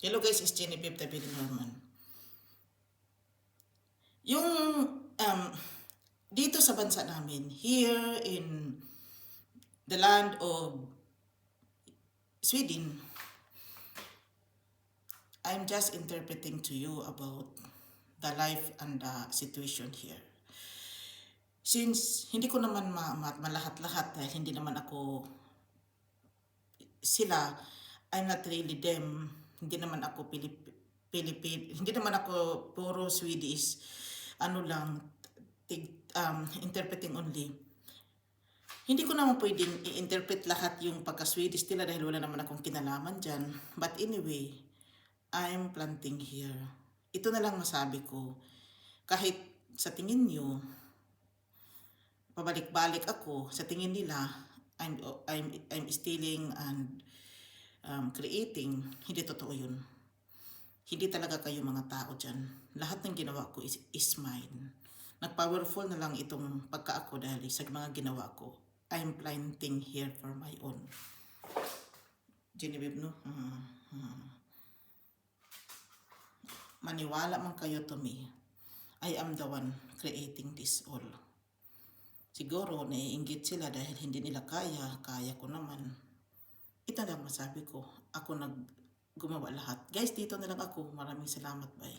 Hello guys, it's Jenny Pip David Norman. Yung dito sa bansa namin, here in the land of Sweden, I'm just interpreting to you about the life and the situation here. Since hindi ko naman malahat-lahat dahil hindi naman ako sila, I'm not really them. Hindi naman ako hindi naman ako puro Swedish. Ano lang, interpreting only. Hindi ko naman pwedeng i-interpret lahat yung pagka-Swedish nila dahil wala naman akong kinalaman dyan. But anyway, I'm planting here. Ito na lang masabi ko. Kahit sa tingin nyo, pabalik-balik ako, sa tingin nila, I'm stealing and creating. Hindi totoo yun. Hindi talaga kayo mga tao dyan. Lahat ng ginawa ko is mine. Nag-powerful na lang itong pagka-ako dahil sa mga ginawa ko. I'm planting here for my own. Genevieve, no? Maniwala man kayo to me. I am the one creating this all. Siguro naiinggit sila dahil hindi nila kaya ko naman. Ito lang masabi ko. Ako gumawa lahat. Guys, dito na lang ako. Maraming salamat. Bye.